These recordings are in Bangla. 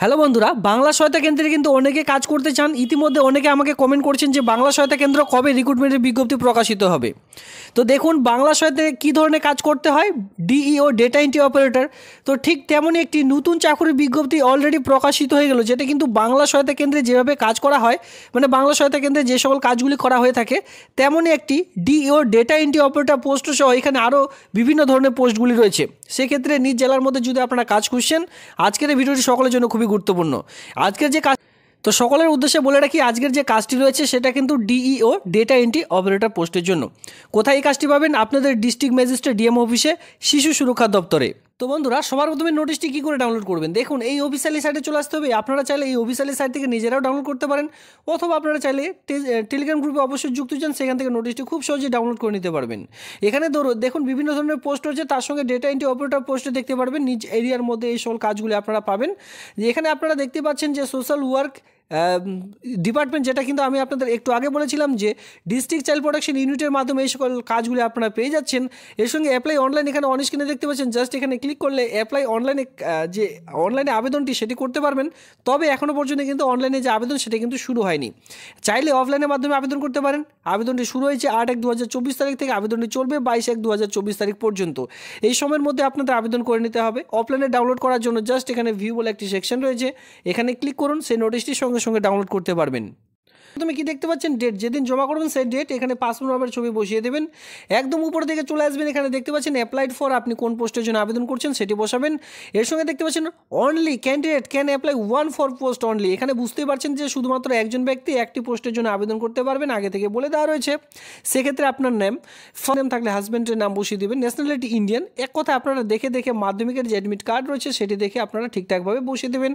হ্যালো বন্ধুরা, বাংলা সহায়তা কেন্দ্রে কিন্তু অনেকে কাজ করতে চান। ইতিমধ্যে অনেকে আমাকে কমেন্ট করছেন যে বাংলা সহায়তা কেন্দ্র কবে রিক্রুটমেন্টের বিজ্ঞপ্তি প্রকাশিত হবে। তো দেখুন, বাংলা সহায়তায় কী ধরনের কাজ করতে হয়, ডিইও ডেটা এন্ট্রি অপারেটর। তো ঠিক তেমনই একটি নতুন চাকরির বিজ্ঞপ্তি অলরেডি প্রকাশিত হয়ে গেল, যেটা কিন্তু বাংলা সহায়তা কেন্দ্রে যেভাবে কাজ করা হয়, মানে বাংলা সহায়তা কেন্দ্রে যে সকল কাজগুলি করা হয়ে থাকে, তেমনই একটি DEO data entry operator post সহ এখানে আরও বিভিন্ন ধরনের পোস্টগুলি রয়েছে। সেক্ষেত্রে নিজ জেলার মধ্যে যদি আপনারা কাজ খুঁজছেন, আজকের এই ভিডিওটি সকলের জন্য খুবই গুরুত্বপূর্ণ। আজকের যে কাজ, তো সকলের উদ্দেশ্যে বলে রাখি, আজকের যে কাজটি রয়েছে সেটা কিন্তু ডিইও ডেটা এন্ট্রি অপারেটর পোস্টের জন্য। কোথায় এই কাজটি পাবেন? আপনাদের ডিস্ট্রিক্ট ম্যাজিস্ট্রেট ডিএম অফিসে, শিশু সুরক্ষা দপ্তরে। তো বন্ধুরা, সবার প্রথমে নোটিশটি কী করে ডাউনলোড করবেন? দেখুন, এই অফিসিয়ালি সাইটে চলে আসতে হবে। আপনারা চাইলে এই অফিসিয়ালি সাইট থেকে নিজেরাও ডাউনলোড করতে পারেন, অথবা আপনারা চাইলে টেলিগ্রাম গ্রুপে অবশ্যই যুক্ত যান, সেখান থেকে নোটিশটি খুব সহজেই ডাউনলোড করে নিতে পারবেন। এখানে দেখুন বিভিন্ন ধরনের পোস্ট রয়েছে, তার সঙ্গে ডেটা এন্ট্রি অপারেটর পোস্টে দেখতে পারবেন নিজ এরিয়ার মধ্যে এই সকল কাজগুলি আপনারা পাবেন। এখানে আপনারা দেখতে পাচ্ছেন যে সোশ্যাল ওয়ার্ক ডিপার্টমেন্ট, যেটা কিন্তু আমি আপনাদের একটু আগে বলেছিলাম যে ডিস্ট্রিক্ট চাইল্ড প্রোটেকশন ইউনিটের মাধ্যমে এই সকল কাজগুলি আপনারা পেয়ে যাচ্ছেন। এর সঙ্গে অ্যাপ্লাই অনলাইন, এখানে অন স্ক্রিনে দেখতে পাচ্ছেন, জাস্ট এখানে ক্লিক করলে অ্যাপ্লাই অনলাইনে যে অনলাইনে আবেদনটি সেটি করতে পারবেন। তবে এখনও পর্যন্ত কিন্তু অনলাইনে যে আবেদন সেটা কিন্তু শুরু হয়নি। চাইলে অফলাইনের মাধ্যমে আবেদন করতে পারেন। আবেদনটি শুরু হয়েছে 8/1/2024 তারিখ থেকে, আবেদনটি চলবে 22/1/2024 তারিখ পর্যন্ত। এই সময়ের মধ্যে আপনাদের আবেদন করে নিতে হবে। অফলাইনে ডাউনলোড করার জন্য জাস্ট এখানে ভিউ বলে একটি সেকশন রয়েছে, এখানে ক্লিক করুন, সেই নোটিশটির সঙ্গে সঙ্গে ডাউনলোড করতে পারবেন। তুমি কি দেখতে পাচ্ছেন ডেট, যেদিন জমা করবেন সেই ডেট, এখানে পাসপোর্ট নাম্বার ছবি বসিয়ে দেবেন। একদম উপরে দিকে চলে আসবেন, এখানে দেখতে পাচ্ছেন অ্যাপ্লাইড ফর, আপনি কোন পোস্টের জন্য আবেদন করছেন সেটি বসাবেন। এর সঙ্গে দেখতে পাচ্ছেন only candidate can apply one for post only. এখানে বুঝতেই পারছেন যে শুধুমাত্র একজন ব্যক্তি একটি পোস্টের জন্য আবেদন করতে পারবেন, আগে থেকে বলে দেওয়া রয়েছে। সেক্ষেত্রে আপনার নেম, ফার্স্ট নেম থাকলে হাজব্যান্ডের নাম বসিয়ে দেবেন, ন্যাশনালিটি ইন্ডিয়ান। এক কথা আপনারা দেখে মাধ্যমিকের যে অ্যাডমিট কার্ড রয়েছে সেটি দেখে আপনারা ঠিকঠাকভাবে বসিয়ে দেবেন।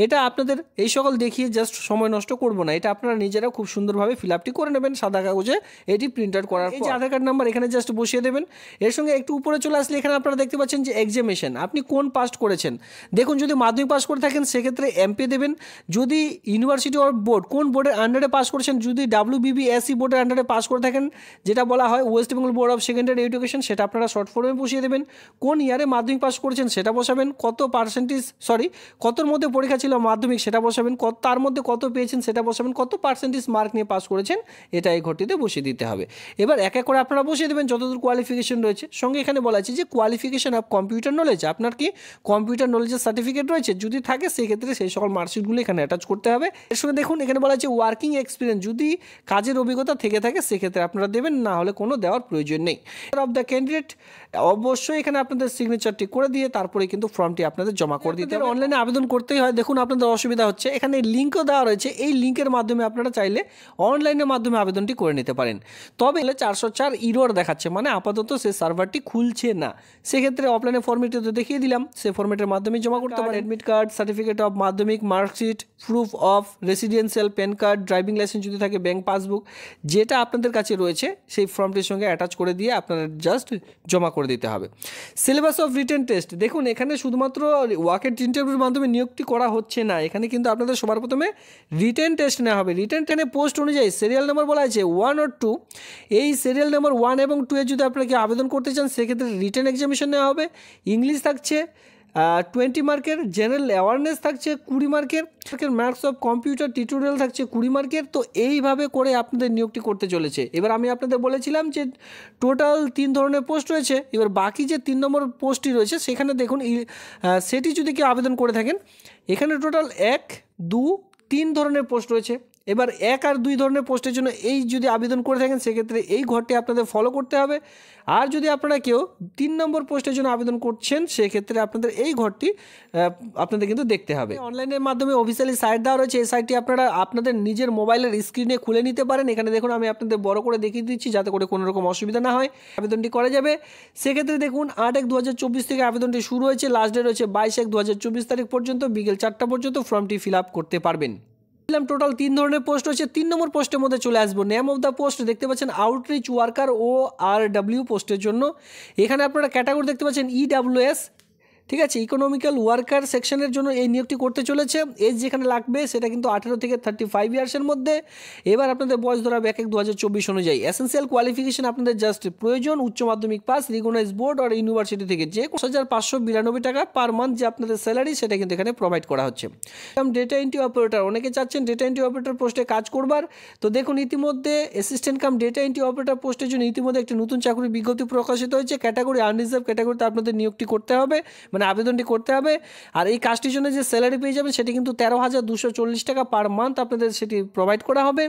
এটা আপনাদের এই সকল দেখিয়ে জাস্ট সময় নষ্ট করবো না, এটা আপনারা নিজেরা খুব সুন্দরভাবে ফিল আপটি করে নেবেন সাদা কাগজে, এটি প্রিন্ট আউট করার পর। এই যে আধার কার্ড নাম্বার এখানে জাস্ট বসিয়ে দেবেন। এর সঙ্গে একটু উপরে চলে আসলে এখানে আপনারা দেখতে পাচ্ছেন যে এক্সামিনেশন, আপনি কোন পাস করেছেন। দেখুন, যদি মাধ্যমিক পাস করে থাকেন সেক্ষেত্রে এমপি দেবেন। যদি ইউনিভার্সিটি অর বোর্ড, কোন বোর্ডের আন্ডারে পাস করেছেন, যদি WBBSE বোর্ডের আন্ডারে পাস করে থাকেন, যেটা বলা হয় West Bengal board of secondary education, সেটা আপনারা শর্ট ফর্মে বসিয়ে দেবেন। কোন ইয়ারে মাধ্যমিক পাস করেছেন সেটা বসাবেন, কতর মধ্যে পরীক্ষা ছিল মাধ্যমিক সেটা বসাবেন, তার মধ্যে কত পেয়েছেন সেটা বসাবেন, কত পার্সেন্টেজ মার্ক নিয়ে পাস করেছেন এটা এই ঘরটিতে বসিয়ে দিতে হবে। এবার এক এক করে আপনারা বসিয়ে দেবেন যতদূর কোয়ালিফিকেশন রয়েছে। সঙ্গে এখানে বলা আছে যে কোয়ালিফিকেশন অফ কম্পিউটার নলেজ, আপনার কি কম্পিউটার নলেজের সার্টিফিকেট রয়েছে, যদি থাকে সেক্ষেত্রে সেই সকল মার্কশিটগুলো এখানে অ্যাটাচ করতে হবে। এর সঙ্গে দেখুন এখানে বলা আছে ওয়ার্কিং এক্সপিরিয়েন্স, যদি কাজের অভিজ্ঞতা থেকে থাকে সেক্ষেত্রে আপনারা দেবেন, না হলে কোনো দেওয়ার প্রয়োজন নেই। অফ দ্য ক্যান্ডিডেট, অবশ্যই এখানে আপনাদের সিগনেচারটি করে দিয়ে তারপরে কিন্তু ফর্মটি আপনাদের জমা করে দিতে হবে। অনলাইনে আবেদন করতেই হয়। দেখুন আপনাদের অসুবিধা হচ্ছে, এখানে লিঙ্কও দেওয়া রয়েছে, এই লিঙ্কের মাধ্যমে আপনারা চাইলে অনলাইনের মাধ্যমে আবেদনটি করে নিতে পারেন। তবে 404 ইরর দেখাচ্ছে, মানে আপাতত সে সার্ভারটি খুলছে না। সেক্ষেত্রে অফলাইনে ফর্মেটটি তো দেখিয়ে দিলাম, সেই ফর্মেটের মাধ্যমে জমা করতে পারেন। অ্যাডমিট কার্ড, সার্টিফিকেট অফ মাধ্যমিক, marksheet, proof of residential, pan card, driving licence যদি থাকে, ব্যাংক পাসবুক, যেটা আপনাদের কাছে রয়েছে সেই ফর্মটির সঙ্গে অ্যাটাচ করে দিয়ে আপনারা জাস্ট জমা করে দিতে হবে। সিলেবাস অফ রিটেন টেস্ট, দেখুন এখানে শুধুমাত্র ওয়াকেট ইন্টারভিউর মাধ্যমে নিয়োগটি করা হচ্ছে না, এখানে কিন্তু আপনাদের সবার প্রথমে রিটেন টেস্ট নেওয়া হবে। রিটেন টেনে পোস্ট অনুযায়ী সিরিয়াল নাম্বার বলা আছে 1 or 2, এই সিরিয়াল নাম্বার 1 এবং 2 এ যদি আপনারা কি আবেদন করতে চান সেক্ষেত্রে রিটেন এক্সামিনেশন নেওয়া হবে। ইংলিশ থাকছে 20 মার্কের, জেনারেল অ্যাওয়ারনেস থাকছে 20 মার্কের, ম্যাথস অফ কম্পিউটার টিউটোরিয়াল থাকছে 20 মার্কের। তো এইভাবে করে আপনাদের নিয়োগটি করতে চলেছে। এবার আমি আপনাদের বলেছিলাম যে টোটাল 3 ধরনের পোস্ট রয়েছে। এবার বাকি যে 3 নম্বর পোস্টটি রয়েছে সেখানে দেখুন সেটি যদি কেউ আবেদন করে থাকেন, এখানে টোটাল 1, 2, 3 ধরনের পোস্ট রয়েছে। এবার 1 আর 2 ধরনের পোস্টের জন্য এই যদি আবেদন করে থাকেন সেক্ষেত্রে এই ঘরটি আপনাদের ফলো করতে হবে। আর যদি আপনারা কেউ 3 নম্বর পোস্টের জন্য আবেদন করছেন সেক্ষেত্রে আপনাদের এই ঘরটি আপনাদের কিন্তু দেখতে হবে। অনলাইনের মাধ্যমে অফিসিয়ালি সাইট দেওয়া রয়েছে, এই সাইটটি আপনারা আপনাদের নিজের মোবাইলের স্ক্রিনে খুলে নিতে পারেন। এখানে দেখুন আমি আপনাদের বড় করে দেখিয়ে দিচ্ছি যাতে করে কোনো রকম অসুবিধা না হয়, আবেদনটি করা যাবে। সেক্ষেত্রে দেখুন 8/1/2024 থেকে আবেদনটি শুরু হয়েছে, লাস্ট ডেট রয়েছে 22/1/2024 তারিখ পর্যন্ত, বিকেল 4টা পর্যন্ত ফর্মটি ফিল আপ করতে পারবেন। টোটাল 3 ধরনের পোস্ট রয়েছে। 3 নম্বর পোস্টের মধ্যে চলে আসবো। নেম অফ দ্য পোস্ট দেখতে পাচ্ছেন আউটরিচ ওয়ার্কার ORW পোস্টের জন্য। এখানে আপনারা ক্যাটাগরি দেখতে পাচ্ছেন EWS, ঠিক আছে, ইকোনমিক্যাল ওয়ার্কার সেকশনের জন্য এই নিয়োগটি করতে চলেছে। এজ যেখানে লাগবে সেটা কিন্তু 18 থেকে 35 ইয়ার্সের মধ্যে। এবার আপনাদের বয়স ধরা হবে 1/1/2024 অনুযায়ী। এসেন্সিয়াল কোয়ালিফিকেশন আপনাদের জাস্ট প্রয়োজন উচ্চ মাধ্যমিক পাস, রিকগনাইজ বোর্ড আর ইউনিভার্সিটি থেকে যে 10,592 টাকা পার মান্থ যে আপনাদের স্যালারি সেটা কিন্তু এখানে প্রোভাইড করা হচ্ছে। ডেটা এন্ট্রি অপারেটর, অনেকে চাচ্ছেন ডেটা এন্ট্রি অপারেটর পোস্টে কাজ করবার। তো দেখুন ইতিমধ্যে assistant cum data entry operator পোস্টের জন্য ইতিমধ্যে একটি নতুন চাকরির বিজ্ঞপ্তি প্রকাশিত হয়েছে। ক্যাটাগরি আনরিজার্ভ ক্যাটাগরিতে আপনাদের নিয়োগটি করতে হবে, মানে আবেদনটি করতে হবে। আর এই কাজটির জন্য যে স্যালারি পেয়ে যাবেন সেটি কিন্তু 13,240 টাকা পার মান্থ আপনাদের সেটি প্রোভাইড করা হবে।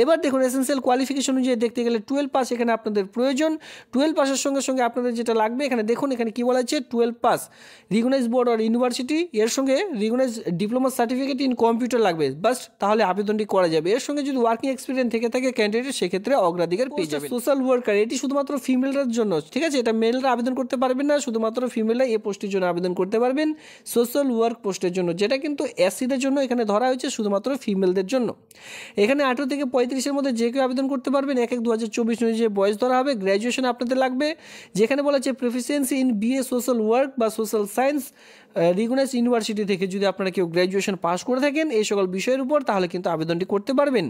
এবার দেখুন এসেন্সিয়াল কোয়ালিফিকেশন অনুযায়ী দেখতে গেলে 12 পাস এখানে আপনাদের প্রয়োজন। 12 পাসের সঙ্গে সঙ্গে আপনাদের যেটা লাগবে এখানে দেখুন, এখানে কি বলা হচ্ছে 12 পাস রিকগনাইজ বোর্ড আর ইউনিভার্সিটি, এর সঙ্গে recognise diploma certificate in computer লাগবে, বাস তাহলে আবেদনটি করা যাবে। এর সঙ্গে যদি ওয়ার্কিং এক্সপিরিয়েন্স থেকে থাকে ক্যান্ডিডেট সেক্ষেত্রে অগ্রাধিকার পেয়ে যাবে। সোশ্যাল ওয়ার্কার, এটি শুধুমাত্র ফিমেলদের জন্য, ঠিক আছে, এটা মেলরা আবেদন করতে পারবেন না, শুধুমাত্র ফিমেলরা এই পোস্টের জন্য আবেদন করতে পারবেন সোশ্যাল ওয়ার্ক পোস্টের জন্য, যেটা কিন্তু এসসিদের জন্য এখানে ধরা হয়েছে শুধুমাত্র ফিমেলদের জন্য। এখানে 18 থেকে 35-এর মধ্যে যে কেউ আবেদন করতে পারবেন। 1/1/2024 অনুযায়ী বয়স ধরা হবে। গ্র্যাজুয়েশন আপনাদের লাগবে, যেখানে বলা হচ্ছে proficiency in BA social work বা সোশ্যাল সায়েন্স রিকগনাইজ ইউনিভার্সিটি থেকে যদি আপনারা কেউ গ্র্যাজুয়েশন পাস করে থাকেন এই সকল বিষয়ের উপর, তাহলে কিন্তু আবেদনটি করতে পারবেন।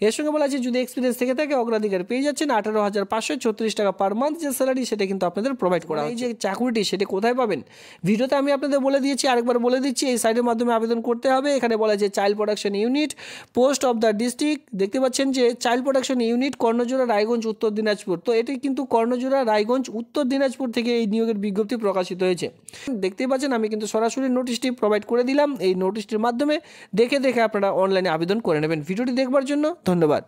এর সঙ্গে বলা আছে যদি এক্সপিরিয়েন্স থেকে থাকে অগ্রাধিকার পেয়ে যাচ্ছেন। 18,536 টাকা পার মান্থ যে স্যালারি সেটা কিন্তু আপনাদের প্রোভাইড করা হয়। এই যে চাকরিটি সেটা কোথায় পাবেন ভিডিওতে আমি আপনাদের বলে দিয়েছি, আরেকবার বলে দিচ্ছি। এই সাইটের মাধ্যমে আবেদন করতে হবে। এখানে বলা আছে child production unit, post of the district, দেখতে পাচ্ছেন যে child production unit Karnajora, Raiganj, উত্তর দিনাজপুর। তো এটি কিন্তু কর্ণজোড়া, রায়গঞ্জ, উত্তর দিনাজপুর থেকে এই নিয়োগের বিজ্ঞপ্তি প্রকাশিত হয়েছে। দেখতেই পাচ্ছেন আমি কিন্তু সরাসরি নোটিশটি প্রোভাইড করে দিলাম। এই নোটিশটির মাধ্যমে দেখে আপনারা অনলাইনে আবেদন করে নেবেন। ভিডিওটি দেখবার জন্য ধন্যবাদ।